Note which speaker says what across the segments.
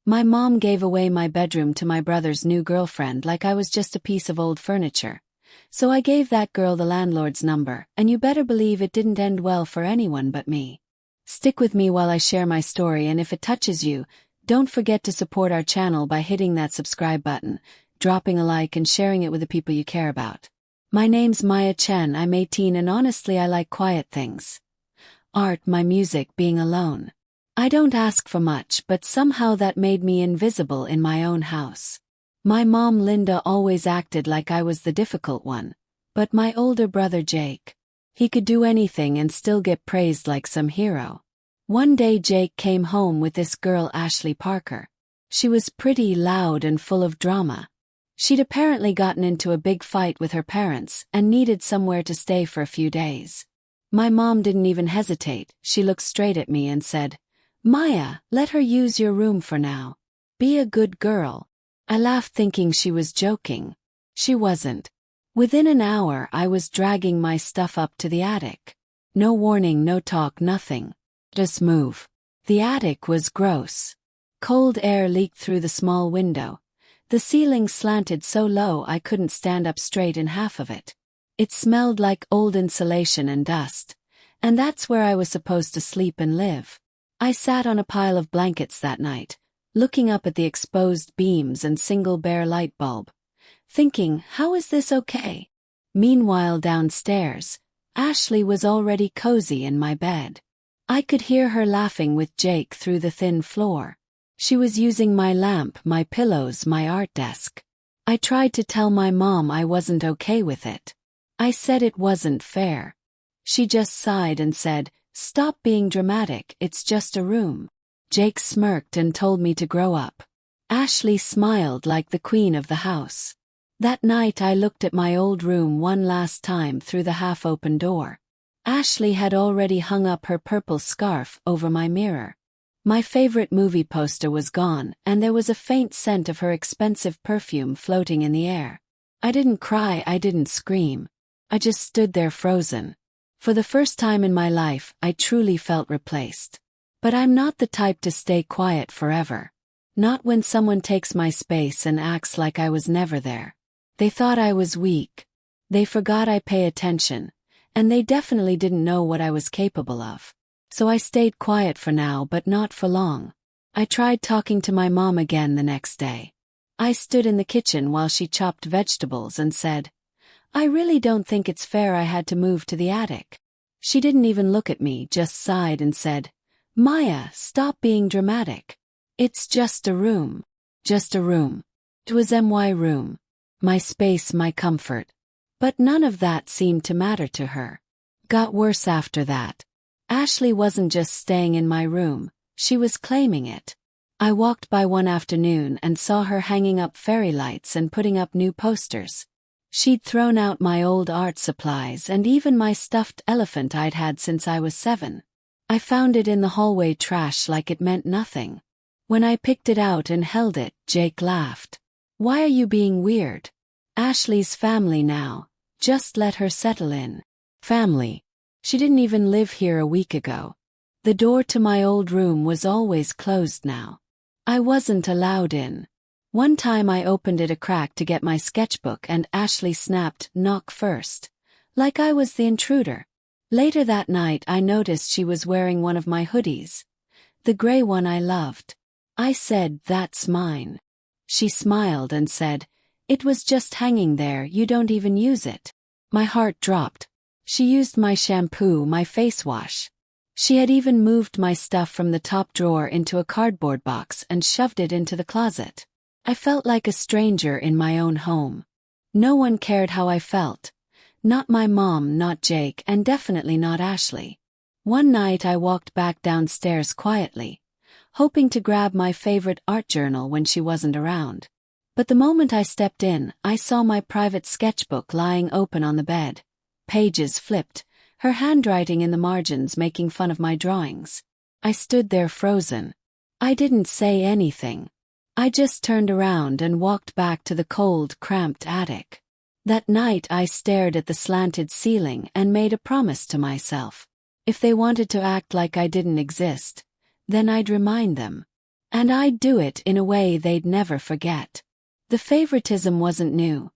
Speaker 1: My mom gave away my bedroom to my brother's new girlfriend like I was just a piece of old furniture. So I gave that girl the landlord's number, and you better believe it didn't end well for anyone but me. Stick with me while I share my story, and if it touches you, don't forget to support our channel by hitting that subscribe button, dropping a like and sharing it with the people you care about. My name's Maya Chen, I'm 18 and honestly I like quiet things. Art, my music, being alone. I don't ask for much, but somehow that made me invisible in my own house. My mom Linda always acted like I was the difficult one, but my older brother Jake, he could do anything and still get praised like some hero. One day Jake came home with this girl Ashley Parker. She was pretty, loud and full of drama. She'd apparently gotten into a big fight with her parents and needed somewhere to stay for a few days. My mom didn't even hesitate, she looked straight at me and said, "Maya, let her use your room for now. Be a good girl." I laughed thinking she was joking. She wasn't. Within an hour I was dragging my stuff up to the attic. No warning, no talk, nothing. Just move. The attic was gross. Cold air leaked through the small window. The ceiling slanted so low I couldn't stand up straight in half of it. It smelled like old insulation and dust. And that's where I was supposed to sleep and live. I sat on a pile of blankets that night, looking up at the exposed beams and single bare light bulb, thinking, how is this okay? Meanwhile downstairs, Ashley was already cozy in my bed. I could hear her laughing with Jake through the thin floor. She was using my lamp, my pillows, my art desk. I tried to tell my mom I wasn't okay with it. I said it wasn't fair. She just sighed and said, "Stop being dramatic, it's just a room." Jake smirked and told me to grow up. Ashley smiled like the queen of the house. That night I looked at my old room one last time through the half-open door. Ashley had already hung up her purple scarf over my mirror. My favorite movie poster was gone, and there was a faint scent of her expensive perfume floating in the air. I didn't cry, I didn't scream. I just stood there frozen. For the first time in my life, I truly felt replaced. But I'm not the type to stay quiet forever. Not when someone takes my space and acts like I was never there. They thought I was weak. They forgot I pay attention. And they definitely didn't know what I was capable of. So I stayed quiet for now, but not for long. I tried talking to my mom again the next day. I stood in the kitchen while she chopped vegetables and said, "I really don't think it's fair I had to move to the attic." She didn't even look at me, just sighed and said, "Maya, stop being dramatic. It's just a room. Just a room." It was my room. My space, my comfort. But none of that seemed to matter to her. Got worse after that. Ashley wasn't just staying in my room, she was claiming it. I walked by one afternoon and saw her hanging up fairy lights and putting up new posters. She'd thrown out my old art supplies and even my stuffed elephant I'd had since I was 7. I found it in the hallway trash like it meant nothing. When I picked it out and held it, Jake laughed. "Why are you being weird? Ashley's family now. Just let her settle in." Family. She didn't even live here a week ago. The door to my old room was always closed now. I wasn't allowed in. One time I opened it a crack to get my sketchbook and Ashley snapped, "Knock first," like I was the intruder. Later that night I noticed she was wearing one of my hoodies. The gray one I loved. I said, "That's mine." She smiled and said, "It was just hanging there, you don't even use it." My heart dropped. She used my shampoo, my face wash. She had even moved my stuff from the top drawer into a cardboard box and shoved it into the closet. I felt like a stranger in my own home. No one cared how I felt. Not my mom, not Jake, and definitely not Ashley. One night I walked back downstairs quietly, hoping to grab my favorite art journal when she wasn't around. But the moment I stepped in, I saw my private sketchbook lying open on the bed. Pages flipped, her handwriting in the margins making fun of my drawings. I stood there frozen. I didn't say anything. I just turned around and walked back to the cold, cramped attic. That night I stared at the slanted ceiling and made a promise to myself. If they wanted to act like I didn't exist, then I'd remind them. And I'd do it in a way they'd never forget. The favoritism wasn't new.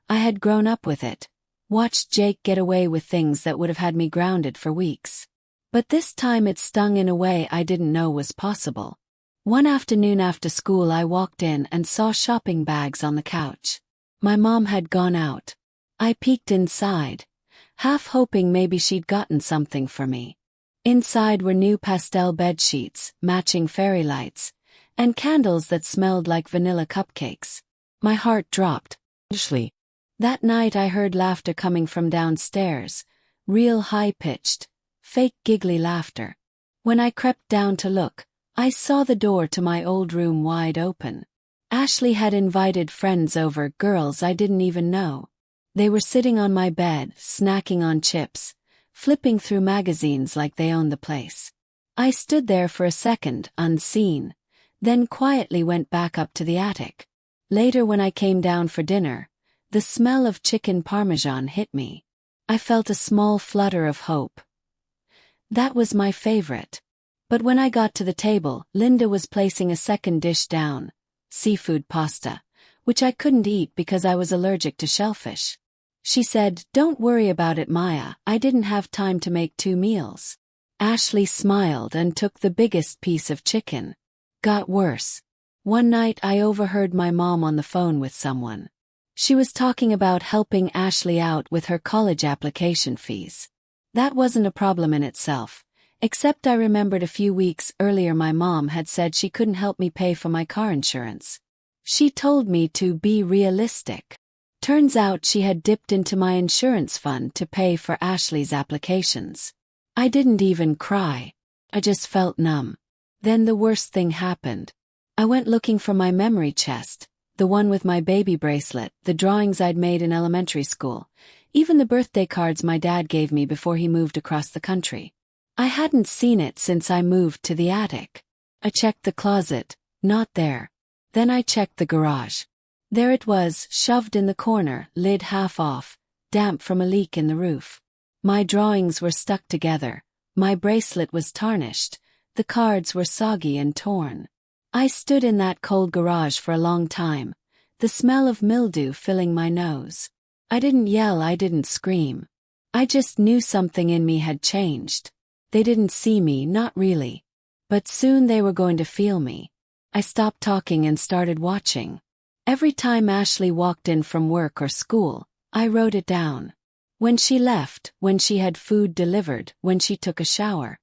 Speaker 1: I had grown up with it, watched Jake get away with things that would have had me grounded for weeks. But this time it stung in a way I didn't know was possible. One afternoon after school I walked in and saw shopping bags on the couch. My mom had gone out. I peeked inside, half hoping maybe she'd gotten something for me. Inside were new pastel bed sheets, matching fairy lights, and candles that smelled like vanilla cupcakes. My heart dropped. Ashley. That night I heard laughter coming from downstairs, real high-pitched, fake giggly laughter. When I crept down to look, I saw the door to my old room wide open. Ashley had invited friends over, girls I didn't even know. They were sitting on my bed, snacking on chips, flipping through magazines like they owned the place. I stood there for a second, unseen, then quietly went back up to the attic. Later when I came down for dinner, the smell of chicken parmesan hit me. I felt a small flutter of hope. That was my favorite. But when I got to the table, Linda was placing a second dish down, seafood pasta, which I couldn't eat because I was allergic to shellfish. She said, "Don't worry about it, Maya, I didn't have time to make 2 meals." Ashley smiled and took the biggest piece of chicken. Got worse. One night I overheard my mom on the phone with someone. She was talking about helping Ashley out with her college application fees. That wasn't a problem in itself, except I remembered a few weeks earlier my mom had said she couldn't help me pay for my car insurance. She told me to be realistic. Turns out she had dipped into my insurance fund to pay for Ashley's applications. I didn't even cry. I just felt numb. Then the worst thing happened. I went looking for my memory chest, the one with my baby bracelet, the drawings I'd made in elementary school, even the birthday cards my dad gave me before he moved across the country. I hadn't seen it since I moved to the attic. I checked the closet, not there. Then I checked the garage. There it was, shoved in the corner, lid half off, damp from a leak in the roof. My drawings were stuck together, my bracelet was tarnished, the cards were soggy and torn. I stood in that cold garage for a long time, the smell of mildew filling my nose. I didn't yell, I didn't scream. I just knew something in me had changed. They didn't see me, not really. But soon they were going to feel me. I stopped talking and started watching. Every time Ashley walked in from work or school, I wrote it down. When she left, when she had food delivered, when she took a shower.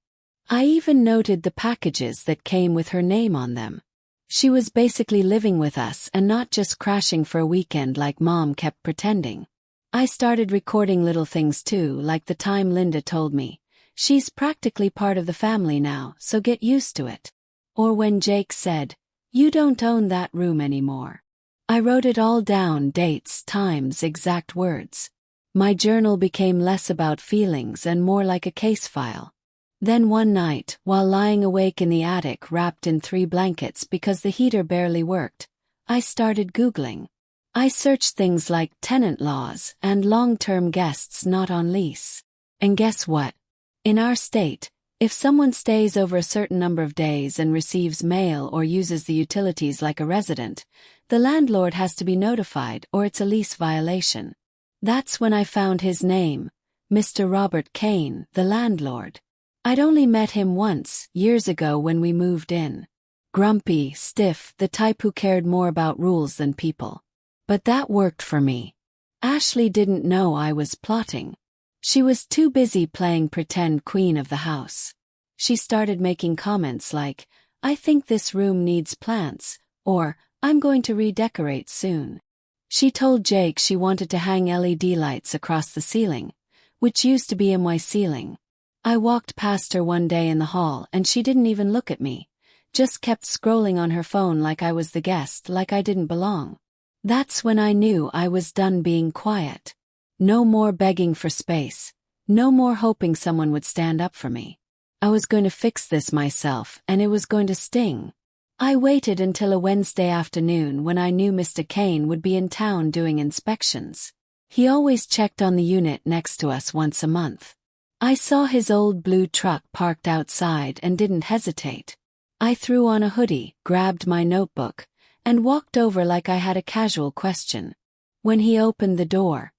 Speaker 1: I even noted the packages that came with her name on them. She was basically living with us and not just crashing for a weekend like Mom kept pretending. I started recording little things too, like the time Linda told me, "She's practically part of the family now, so get used to it." Or when Jake said, "You don't own that room anymore." I wrote it all down, dates, times, exact words. My journal became less about feelings and more like a case file. Then one night, while lying awake in the attic wrapped in 3 blankets because the heater barely worked, I started Googling. I searched things like tenant laws and long-term guests not on lease. And guess what? In our state, if someone stays over a certain number of days and receives mail or uses the utilities like a resident, the landlord has to be notified or it's a lease violation. That's when I found his name, Mr. Robert Kane, the landlord. I'd only met him once, years ago when we moved in. Grumpy, stiff, the type who cared more about rules than people. But that worked for me. Ashley didn't know I was plotting. She was too busy playing pretend queen of the house. She started making comments like, "I think this room needs plants," or, "I'm going to redecorate soon." She told Jake she wanted to hang LED lights across the ceiling, which used to be in my ceiling. I walked past her one day in the hall and she didn't even look at me, just kept scrolling on her phone like I was the guest, like I didn't belong. That's when I knew I was done being quiet. No more begging for space, no more hoping someone would stand up for me. I was going to fix this myself and it was going to sting. I waited until a Wednesday afternoon when I knew Mr. Kane would be in town doing inspections. He always checked on the unit next to us once a month. I saw his old blue truck parked outside and didn't hesitate. I threw on a hoodie, grabbed my notebook, and walked over like I had a casual question. When he opened the door,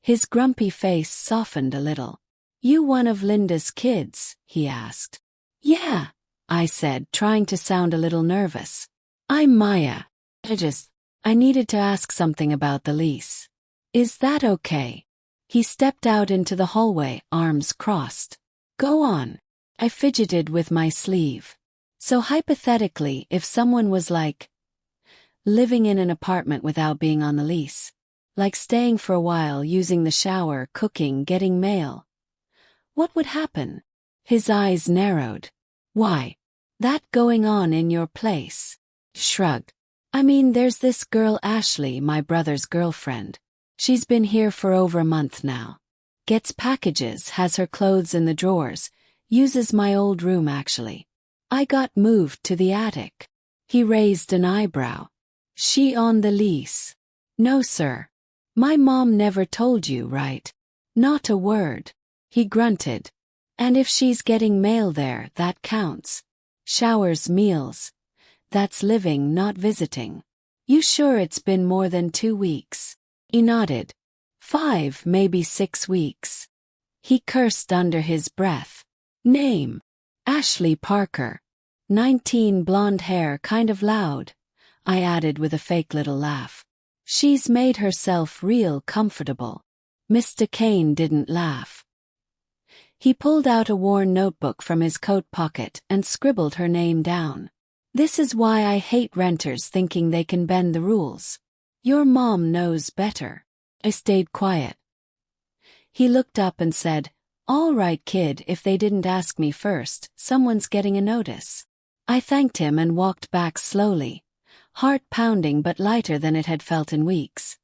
Speaker 1: his grumpy face softened a little. "You one of Linda's kids?" he asked. "Yeah," I said, trying to sound a little nervous. "I'm Maya. I needed to ask something about the lease. Is that okay?" He stepped out into the hallway, arms crossed. "Go on." I fidgeted with my sleeve. "So hypothetically, if someone was living in an apartment without being on the lease, like staying for a while, using the shower, cooking, getting mail, what would happen?" His eyes narrowed. "Why? That going on in your place?" Shrugged. "I mean, there's this girl Ashley, my brother's girlfriend. She's been here for over a month now. Gets packages, has her clothes in the drawers, uses my old room actually. I got moved to the attic." He raised an eyebrow. "She on the lease?" "No, sir. My mom never told you, right?" "Not a word." He grunted. "And if she's getting mail there, that counts. Showers, meals. That's living, not visiting. You sure it's been more than 2 weeks?" He nodded. 5, maybe 6 weeks. He cursed under his breath. "Name?" "Ashley Parker. 19, blonde hair, kind of loud," I added with a fake little laugh. "She's made herself real comfortable." Mr. Kane didn't laugh. He pulled out a worn notebook from his coat pocket and scribbled her name down. "This is why I hate renters thinking they can bend the rules. Your mom knows better." I stayed quiet. He looked up and said, "All right, kid, if they didn't ask me first, someone's getting a notice." I thanked him and walked back slowly, heart pounding but lighter than it had felt in weeks.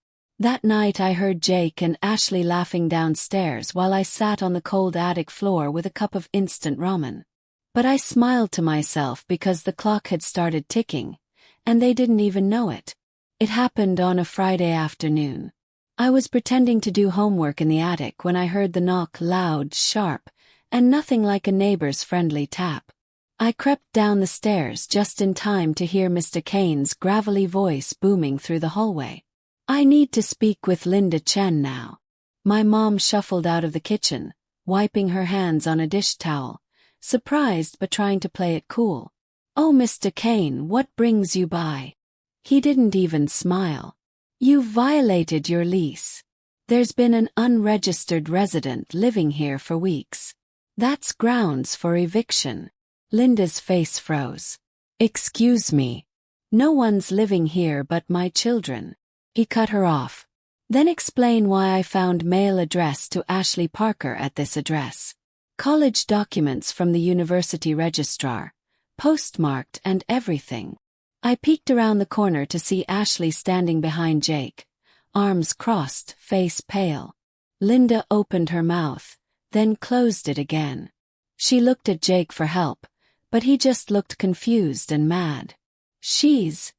Speaker 1: That night I heard Jake and Ashley laughing downstairs while I sat on the cold attic floor with a cup of instant ramen. But I smiled to myself because the clock had started ticking, and they didn't even know it. It happened on a Friday afternoon. I was pretending to do homework in the attic when I heard the knock, loud, sharp, and nothing like a neighbor's friendly tap. I crept down the stairs just in time to hear Mr. Kane's gravelly voice booming through the hallway. "I need to speak with Linda Chen now." My mom shuffled out of the kitchen, wiping her hands on a dish towel, surprised but trying to play it cool. "Oh, Mr. Kane, what brings you by?" He didn't even smile. "You've violated your lease. There's been an unregistered resident living here for weeks. That's grounds for eviction." Linda's face froze. "Excuse me. No one's living here but my children." He cut her off. "Then explain why I found mail addressed to Ashley Parker at this address. College documents from the university registrar, postmarked and everything." I peeked around the corner to see Ashley standing behind Jake, arms crossed, face pale. Linda opened her mouth, then closed it again. She looked at Jake for help, but he just looked confused and mad. She's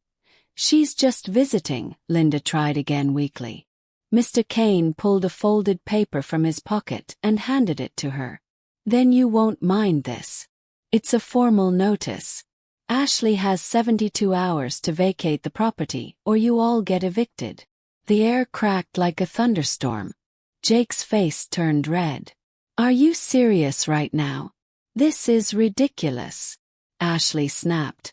Speaker 1: just visiting," Linda tried again weakly. Mr. Kane pulled a folded paper from his pocket and handed it to her. "Then you won't mind this. It's a formal notice. Ashley has 72 hours to vacate the property or you all get evicted." The air cracked like a thunderstorm. Jake's face turned red. "Are you serious right now? This is ridiculous." Ashley snapped.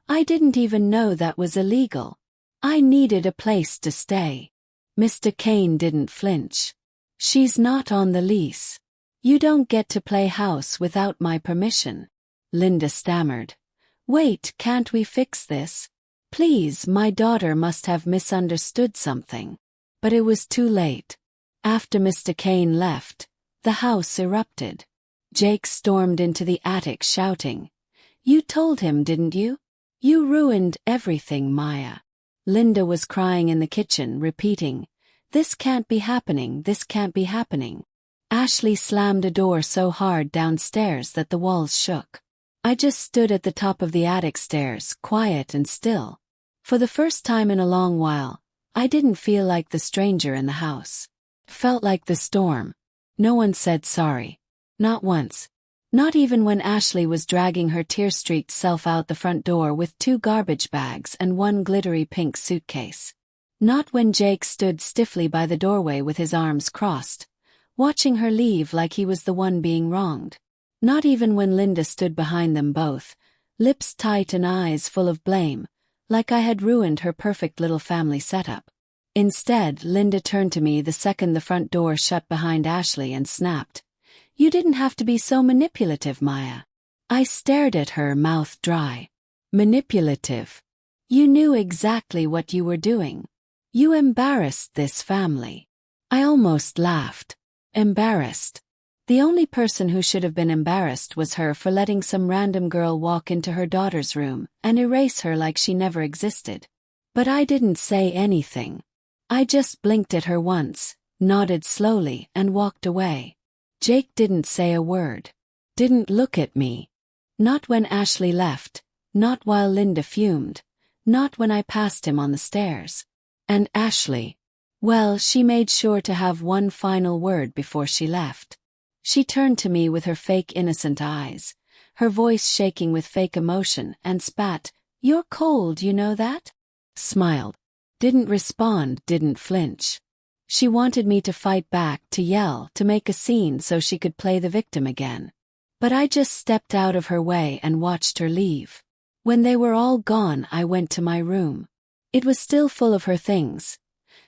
Speaker 1: "I didn't even know that was illegal. I needed a place to stay." Mr. Kane didn't flinch. "She's not on the lease. You don't get to play house without my permission." Linda stammered. "Wait, can't we fix this? Please, my daughter must have misunderstood something." But it was too late. After Mr. Kane left, the house erupted. Jake stormed into the attic shouting, "You told him, didn't you? You ruined everything, Maya." Linda was crying in the kitchen, repeating, "This can't be happening, this can't be happening." Ashley slammed a door so hard downstairs that the walls shook. I just stood at the top of the attic stairs, quiet and still. For the first time in a long while, I didn't feel like the stranger in the house. Felt like the storm. No one said sorry. Not once. Not even when Ashley was dragging her tear-streaked self out the front door with 2 garbage bags and 1 glittery pink suitcase. Not when Jake stood stiffly by the doorway with his arms crossed, watching her leave like he was the one being wronged. Not even when Linda stood behind them both, lips tight and eyes full of blame, like I had ruined her perfect little family setup. Instead, Linda turned to me the second the front door shut behind Ashley and snapped, "You didn't have to be so manipulative, Maya." I stared at her, mouth dry. Manipulative? You knew exactly what you were doing. You embarrassed this family. I almost laughed. Embarrassed? The only person who should have been embarrassed was her for letting some random girl walk into her daughter's room and erase her like she never existed. But I didn't say anything. I just blinked at her once, nodded slowly, and walked away. Jake didn't say a word. Didn't look at me. Not when Ashley left, not while Linda fumed, not when I passed him on the stairs. And Ashley, well, she made sure to have one final word before she left. She turned to me with her fake innocent eyes, her voice shaking with fake emotion, and spat, "You're cold, you know that?" Smiled. Didn't respond, didn't flinch. She wanted me to fight back, to yell, to make a scene so she could play the victim again. But I just stepped out of her way and watched her leave. When they were all gone, I went to my room. It was still full of her things.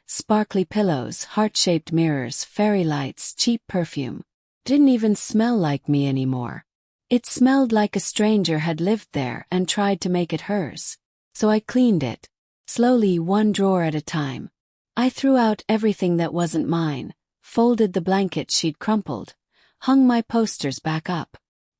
Speaker 1: Sparkly pillows, heart-shaped mirrors, fairy lights, cheap perfume. Didn't even smell like me anymore. It smelled like a stranger had lived there and tried to make it hers. So I cleaned it. Slowly, one drawer at a time. I threw out everything that wasn't mine, folded the blankets she'd crumpled, hung my posters back up.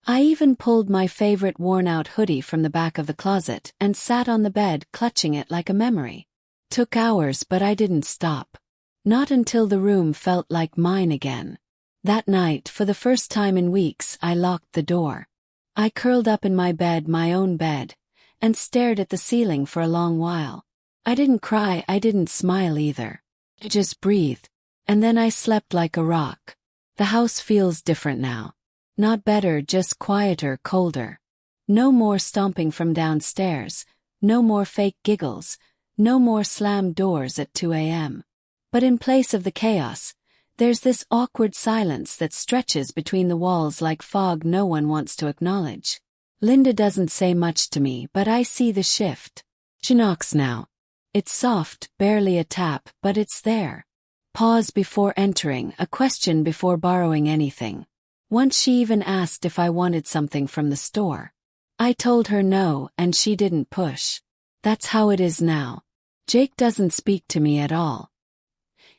Speaker 1: I even pulled my favorite worn-out hoodie from the back of the closet and sat on the bed clutching it like a memory. Took hours, but I didn't stop. Not until the room felt like mine again. That night, for the first time in weeks, I locked the door. I curled up in my bed, my own bed, and stared at the ceiling for a long while. I didn't cry, I didn't smile either. I just breathed. And then I slept like a rock. The house feels different now. Not better, just quieter, colder. No more stomping from downstairs, no more fake giggles, no more slammed doors at 2 a.m. But in place of the chaos, there's this awkward silence that stretches between the walls like fog no one wants to acknowledge. Linda doesn't say much to me, but I see the shift. She knocks now. It's soft, barely a tap, but it's there. Pause before entering, a question before borrowing anything. Once she even asked if I wanted something from the store. I told her no, and she didn't push. That's how it is now. Jake doesn't speak to me at all.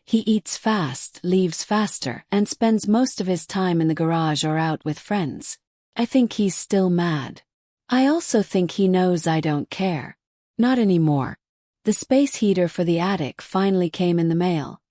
Speaker 1: He eats fast, leaves faster, and spends most of his time in the garage or out with friends. I think he's still mad. I also think he knows I don't care. Not anymore. The space heater for the attic finally came in the mail.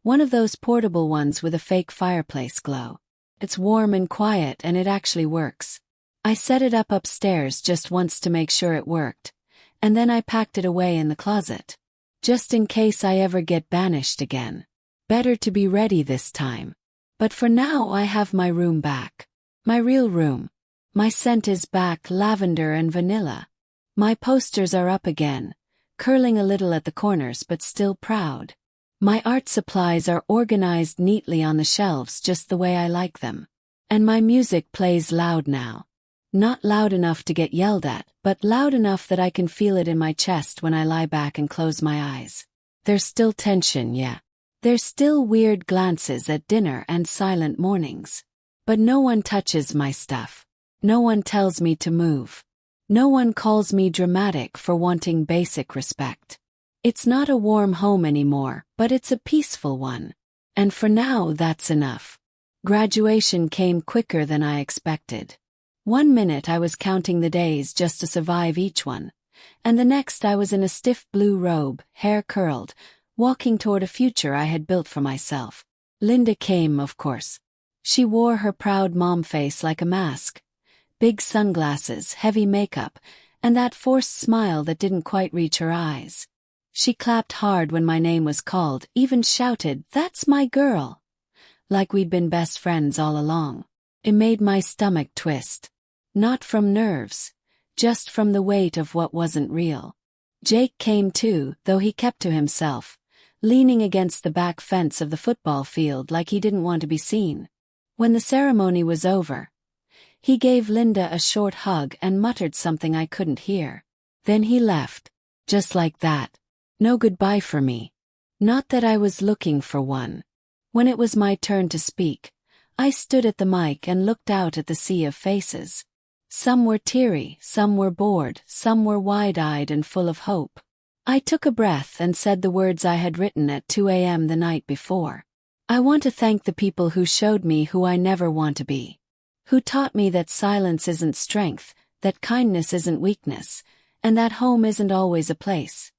Speaker 1: One of those portable ones with a fake fireplace glow. It's warm and quiet, and it actually works. I set it up upstairs just once to make sure it worked, and then I packed it away in the closet. Just in case I ever get banished again. Better to be ready this time. But for now I have my room back. My real room. My scent is back, lavender and vanilla. My posters are up again, curling a little at the corners but still proud. My art supplies are organized neatly on the shelves just the way I like them. And my music plays loud now. Not loud enough to get yelled at, but loud enough that I can feel it in my chest when I lie back and close my eyes. There's still tension, yeah. There's still weird glances at dinner and silent mornings. But no one touches my stuff. No one tells me to move. No one calls me dramatic for wanting basic respect. It's not a warm home anymore, but it's a peaceful one. And for now, that's enough. Graduation came quicker than I expected. 1 minute I was counting the days just to survive each one, and the next I was in a stiff blue robe, hair curled, walking toward a future I had built for myself. Linda came, of course. She wore her proud mom face like a mask. Big sunglasses, heavy makeup, and that forced smile that didn't quite reach her eyes. She clapped hard when my name was called, even shouted, "That's my girl!" Like we'd been best friends all along. It made my stomach twist. Not from nerves, just from the weight of what wasn't real. Jake came too, though he kept to himself, leaning against the back fence of the football field like he didn't want to be seen. When the ceremony was over, he gave Linda a short hug and muttered something I couldn't hear. Then he left. Just like that. No goodbye for me. Not that I was looking for one. When it was my turn to speak, I stood at the mic and looked out at the sea of faces. Some were teary, some were bored, some were wide-eyed and full of hope. I took a breath and said the words I had written at 2 a.m. the night before. I want to thank the people who showed me who I never want to be. Who taught me that silence isn't strength, that kindness isn't weakness, and that home isn't always a place.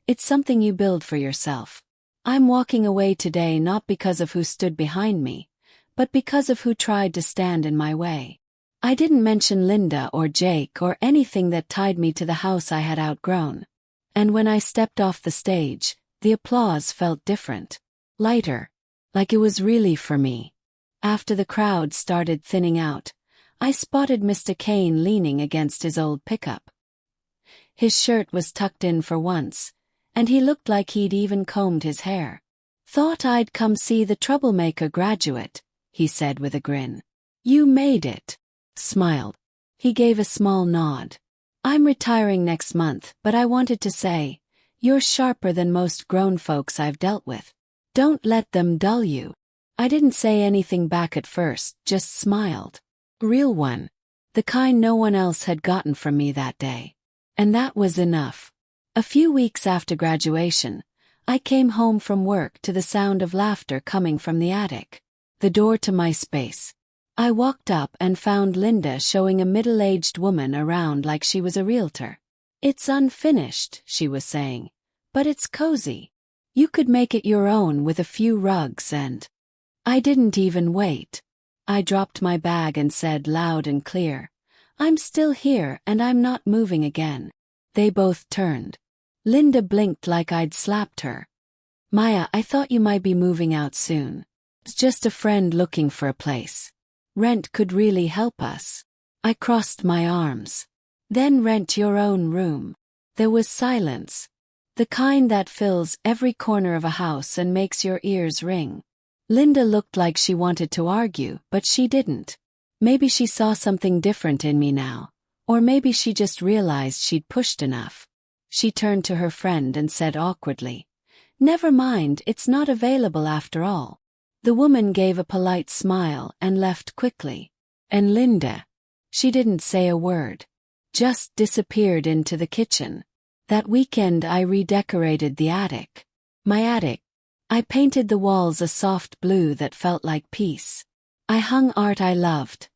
Speaker 1: It's something you build for yourself. I'm walking away today not because of who stood behind me, but because of who tried to stand in my way. I didn't mention Linda or Jake or anything that tied me to the house I had outgrown. And when I stepped off the stage, the applause felt different. Lighter. Like it was really for me. After the crowd started thinning out, I spotted Mr. Kane leaning against his old pickup. His shirt was tucked in for once, and he looked like he'd even combed his hair. "Thought I'd come see the troublemaker graduate," he said with a grin. "You made it." Smiled. He gave a small nod. "I'm retiring next month, but I wanted to say, you're sharper than most grown folks I've dealt with. Don't let them dull you." I didn't say anything back at first, just smiled. Real one. The kind no one else had gotten from me that day. And that was enough. A few weeks after graduation, I came home from work to the sound of laughter coming from the attic. The door to my space. I walked up and found Linda showing a middle-aged woman around like she was a realtor. "It's unfinished," she was saying, "but it's cozy. You could make it your own with a few rugs and—" I didn't even wait. I dropped my bag and said loud and clear, "I'm still here and I'm not moving again." They both turned. Linda blinked like I'd slapped her. "Maya, I thought you might be moving out soon. It's just a friend looking for a place. Rent could really help us." I crossed my arms. "Then rent your own room." There was silence. The kind that fills every corner of a house and makes your ears ring. Linda looked like she wanted to argue, but she didn't. Maybe she saw something different in me now. Or maybe she just realized she'd pushed enough. She turned to her friend and said awkwardly, "Never mind, it's not available after all." The woman gave a polite smile and left quickly. And Linda? She didn't say a word. Just disappeared into the kitchen. That weekend I redecorated the attic. My attic. I painted the walls a soft blue that felt like peace. I hung art I loved.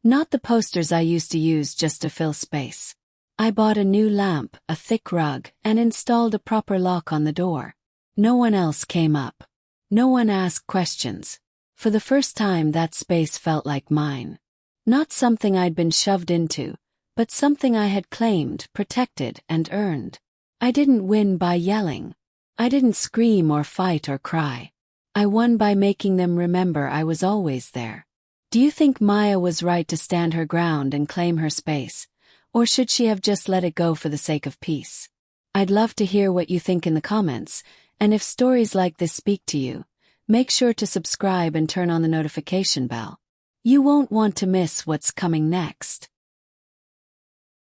Speaker 1: Not the posters I used to use just to fill space. I bought a new lamp, a thick rug, and installed a proper lock on the door. No one else came up. No one asked questions. For the first time that space felt like mine. Not something I'd been shoved into, but something I had claimed, protected, and earned. I didn't win by yelling. I didn't scream or fight or cry. I won by making them remember I was always there. Do you think Maya was right to stand her ground and claim her space, or should she have just let it go for the sake of peace? I'd love to hear what you think in the comments, and if stories like this speak to you, make sure to subscribe and turn on the notification bell. You won't want to miss what's coming next.